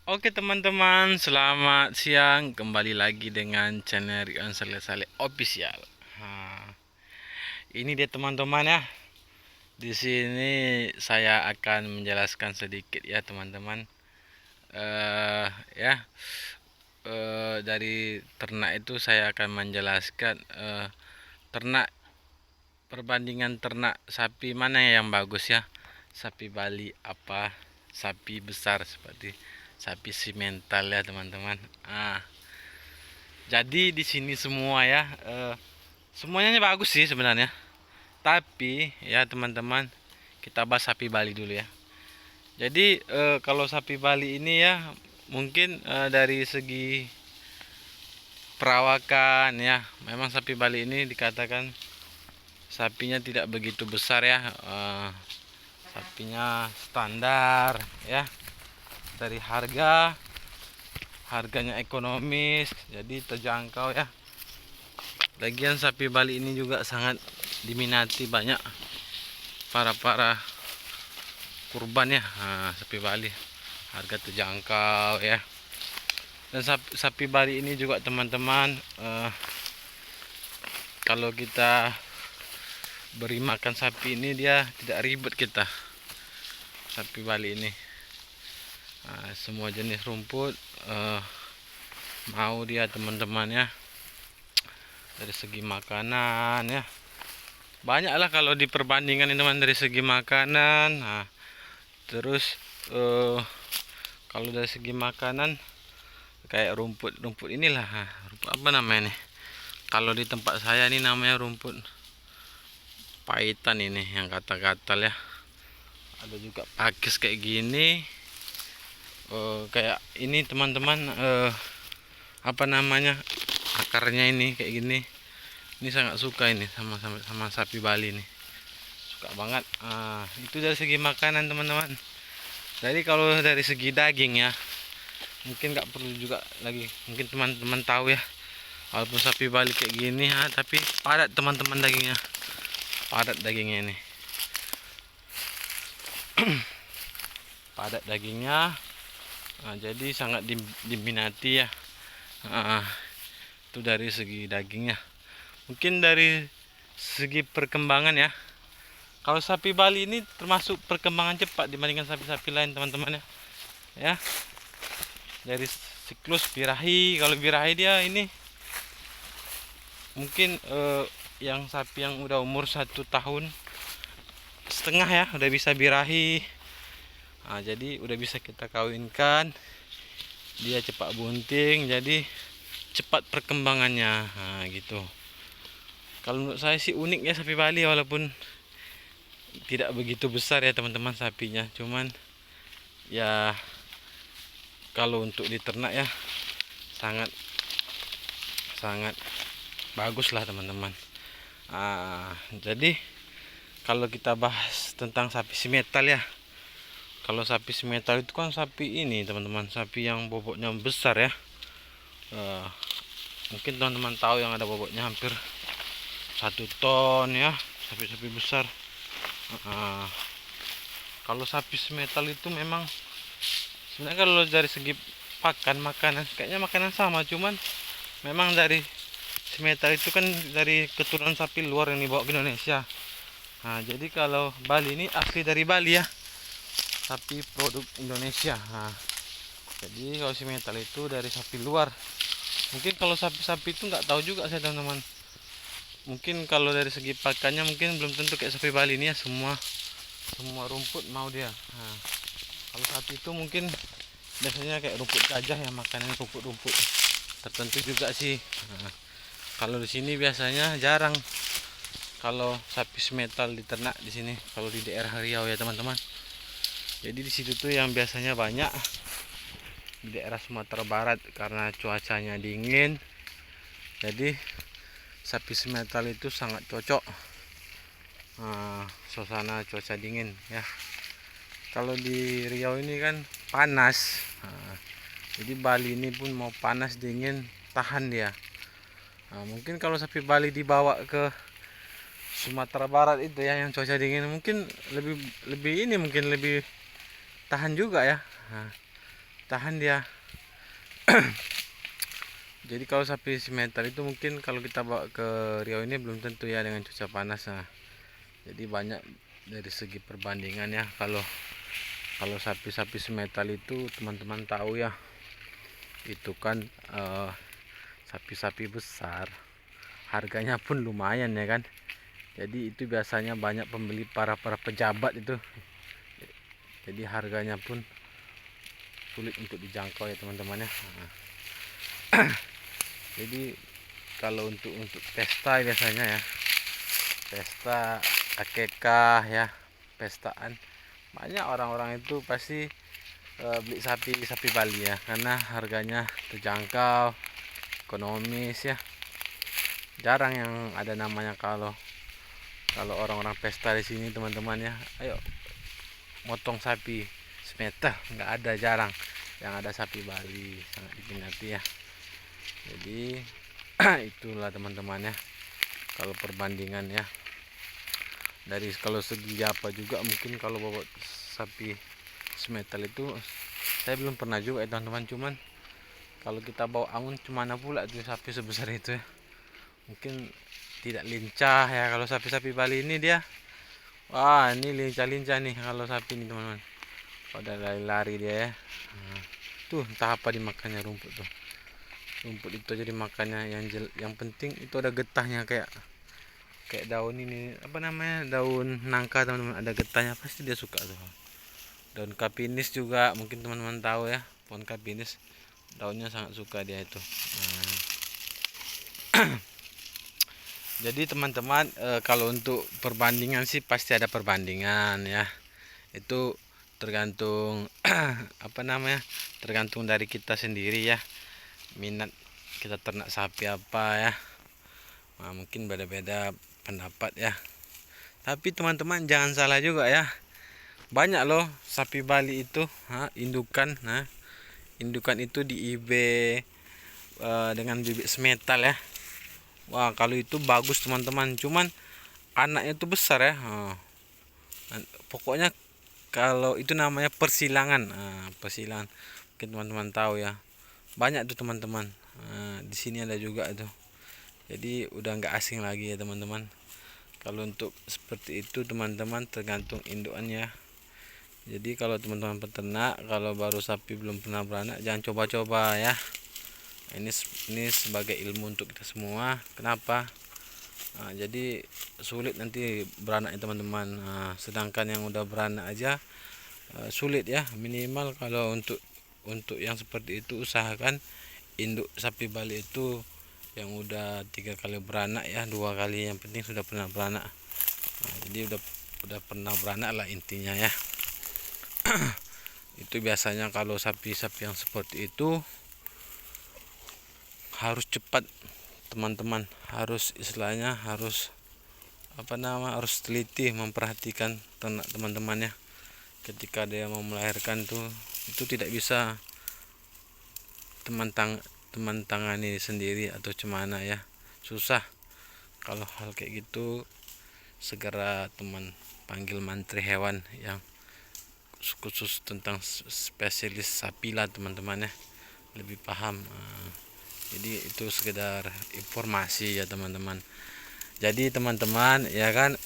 Oke teman-teman, selamat siang. Kembali lagi dengan channel Rian Saleh Official. Nah, ini dia teman-teman ya. Di sini saya akan menjelaskan sedikit ya teman-teman. Eh ya, dari ternak itu saya akan menjelaskan ternak perbandingan ternak sapi mana yang bagus ya. Sapi Bali apa sapi besar seperti sapi simental ya teman-teman. Jadi di sini semua ya, semuanya bagus sih sebenarnya. Tapi ya teman-teman, kita bahas sapi Bali dulu ya. Jadi kalau sapi Bali ini ya, mungkin dari segi perawakan ya, memang sapi Bali ini dikatakan sapinya tidak begitu besar ya. Sapinya standar ya. Dari harganya ekonomis, jadi terjangkau ya. Lagian sapi Bali ini juga sangat diminati banyak para kurban ya. Sapi Bali harga terjangkau ya. Dan sapi Bali ini juga teman-teman, kalau kita beri makan sapi ini dia tidak ribet kita. Sapi Bali ini semua jenis rumput mau dia teman-teman ya. Dari segi makanan ya, banyaklah kalau diperbandingkan teman dari segi makanan. Terus kalau dari segi makanan kayak rumput inilah, rumput apa namanya nih, kalau di tempat saya ini namanya rumput paitan ini yang kata-katal ya. Ada juga pakis kayak gini, kayak ini teman-teman, apa namanya, akarnya ini kayak gini. Ini sangat suka ini sama sapi Bali nih, suka banget. Itu dari segi makanan teman-teman. Jadi kalau dari segi daging ya, mungkin nggak perlu juga lagi, mungkin teman-teman tahu ya, walaupun sapi Bali kayak gini tapi padat teman-teman dagingnya, padat dagingnya ini. Padat dagingnya, jadi sangat diminati ya. Itu dari segi dagingnya. Mungkin dari segi perkembangan ya, kalau sapi Bali ini termasuk perkembangan cepat dibandingkan sapi-sapi lain teman-teman ya. Ya, dari siklus birahi, kalau birahi dia ini mungkin yang sapi yang udah umur 1,5 tahun ya udah bisa birahi. Jadi udah bisa kita kawinkan, dia cepat bunting, jadi cepat perkembangannya gitu. Kalau menurut saya sih unik ya sapi Bali, walaupun tidak begitu besar ya teman-teman sapinya, cuman ya kalau untuk diternak ya sangat sangat bagus lah teman-teman. Jadi kalau kita bahas tentang sapi simetal ya, kalau sapi simetal itu kan sapi ini teman-teman, sapi yang bobotnya besar ya. Mungkin teman-teman tahu yang ada bobotnya hampir 1 ton ya, sapi-sapi besar. Kalau sapi semetal itu memang sebenarnya kalau dari segi makanan kayaknya makanan sama, cuman memang dari semetal itu kan dari keturunan sapi luar yang dibawa ke Indonesia. Jadi kalau Bali ini asli dari Bali ya, sapi produk Indonesia. Jadi kalau semetal itu dari sapi luar. Mungkin kalau sapi-sapi itu nggak tahu juga saya teman-teman. Mungkin kalau dari segi pakannya mungkin belum tentu kayak sapi Bali ini ya, semua rumput mau dia. Kalau sapi itu mungkin biasanya kayak rumput gajah ya, makanan rumput tertentu juga sih. Kalau di sini biasanya jarang kalau sapi semetal diternak di sini, kalau di daerah Riau ya teman-teman. Jadi di situ tuh yang biasanya banyak di daerah Sumatera Barat karena cuacanya dingin. Jadi sapi semetal itu sangat cocok suasana cuaca dingin ya. Kalau di Riau ini kan panas, jadi Bali ini pun mau panas dingin tahan dia. Mungkin kalau sapi Bali dibawa ke Sumatera Barat itu ya, yang cuaca dingin, mungkin lebih ini mungkin lebih tahan juga ya. tahan dia. Jadi kalau sapi simental itu mungkin kalau kita bawa ke Riau ini belum tentu ya dengan cuaca panas. Nah, jadi banyak dari segi perbandingan ya. Kalau sapi-sapi simental itu teman-teman tahu ya, itu kan sapi-sapi besar, harganya pun lumayan ya kan. Jadi itu biasanya banyak pembeli para pejabat itu. Jadi harganya pun sulit untuk dijangkau ya teman-teman ya. Nah, jadi kalau untuk pesta biasanya ya, pesta akekah ya, pestaan, banyak orang-orang itu pasti beli sapi Bali ya, karena harganya terjangkau, ekonomis ya. Jarang yang ada namanya kalau orang-orang pesta di sini teman-teman ya, ayo motong sapi semeter, nggak ada, jarang. Yang ada sapi Bali, sangat diminati ya. Jadi itulah teman-teman ya, kalau perbandingan ya, dari kalau segi apa juga mungkin kalau bawa sapi semetal itu saya belum pernah juga ya teman-teman. Cuman kalau kita bawa angun cemana pula tuh sapi sebesar itu ya, mungkin tidak lincah ya. Kalau sapi-sapi Bali ini dia, wah ini lincah-lincah nih kalau sapi ini teman-teman, pada lari-lari dia ya. Nah, tuh entah apa dimakannya, rumput tuh, rumput itu jadi makannya. Yang penting itu ada getahnya, kayak daun ini apa namanya, daun nangka teman-teman, ada getahnya pasti dia suka tuh. Daun kapinis juga mungkin teman-teman tahu ya, pohon kapinis daunnya sangat suka dia itu. Nah, jadi teman-teman kalau untuk perbandingan sih pasti ada perbandingan ya, itu tergantung apa namanya, tergantung dari kita sendiri ya, minat kita ternak sapi apa ya. Nah, mungkin beda-beda pendapat ya, tapi teman-teman jangan salah juga ya, banyak loh sapi Bali itu indukan. Nah, indukan itu di IB dengan bibit semetal ya. Wah kalau itu bagus teman-teman, cuman anaknya itu besar ya. Pokoknya kalau itu namanya persilangan. Persilangan mungkin teman-teman tahu ya, banyak tuh teman-teman. Di sini ada juga tuh, jadi udah nggak asing lagi ya teman-teman. Kalau untuk seperti itu teman-teman tergantung indukannya. Jadi kalau teman-teman peternak, kalau baru sapi belum pernah beranak, jangan coba-coba ya. Ini sebagai ilmu untuk kita semua. Kenapa? Jadi sulit nanti beranaknya teman-teman. Sedangkan yang udah beranak aja sulit ya. Minimal kalau untuk yang seperti itu usahakan induk sapi Bali itu yang udah 3 kali beranak ya, 2 kali yang penting sudah pernah beranak. Jadi udah pernah beranak lah intinya ya. Itu biasanya kalau sapi-sapi yang seperti itu harus cepat teman-teman, harus istilahnya harus harus teliti memperhatikan ternak teman-teman ya. Ketika dia mau melahirkan tuh, itu tidak bisa teman tangani sendiri atau cemana ya, susah. Kalau hal kayak gitu segera teman panggil mantri hewan yang khusus tentang spesialis sapi lah teman-teman ya, lebih paham. Jadi itu sekedar informasi ya teman-teman. Jadi teman-teman ya kan,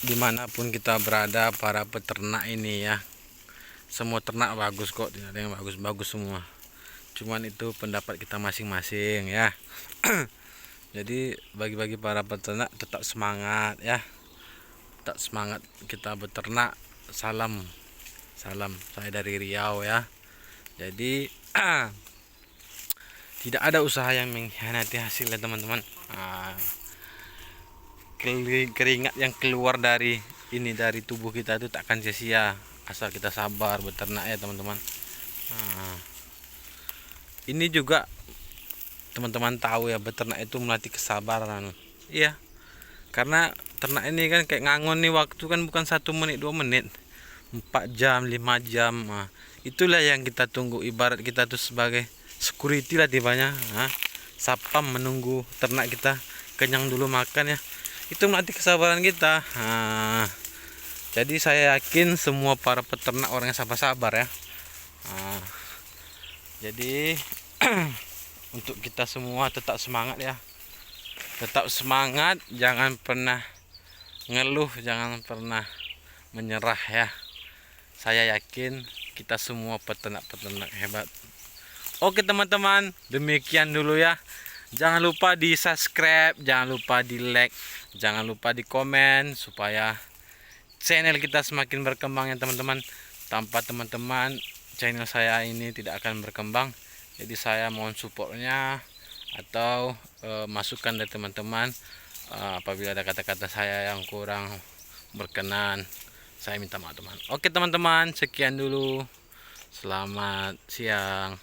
dimanapun kita berada para peternak ini ya, semua ternak bagus kok, tidak ada yang bagus-bagus semua. Cuman itu pendapat kita masing-masing ya. Jadi bagi para peternak tetap semangat ya, tetap semangat kita beternak. Salam saya dari Riau ya. Jadi tidak ada usaha yang mengkhianati hasilnya teman-teman. Keringat yang keluar dari tubuh kita itu tak akan sia-sia asal kita sabar beternak ya teman-teman. Ini juga teman-teman tahu ya, beternak itu melatih kesabaran. Iya, karena ternak ini kan kayak ngangon nih, waktu kan bukan 1 menit 2 menit, 4 jam 5 jam. Itulah yang kita tunggu, ibarat kita tuh sebagai security lah tibanya. Sapam menunggu ternak kita kenyang dulu makan ya, itu melatih kesabaran kita. Jadi saya yakin semua para peternak orang yang sabar-sabar ya. Nah, jadi untuk kita semua tetap semangat ya. Tetap semangat, jangan pernah ngeluh, jangan pernah menyerah ya. Saya yakin kita semua peternak-peternak hebat. Oke teman-teman, demikian dulu ya. Jangan lupa di subscribe, jangan lupa di like, jangan lupa di komen supaya channel kita semakin berkembang ya teman-teman. Tanpa teman-teman channel saya ini tidak akan berkembang. Jadi saya mohon supportnya atau masukan dari teman-teman. Apabila ada kata-kata saya yang kurang berkenan, saya minta maaf teman. Oke teman-teman, sekian dulu. Selamat siang.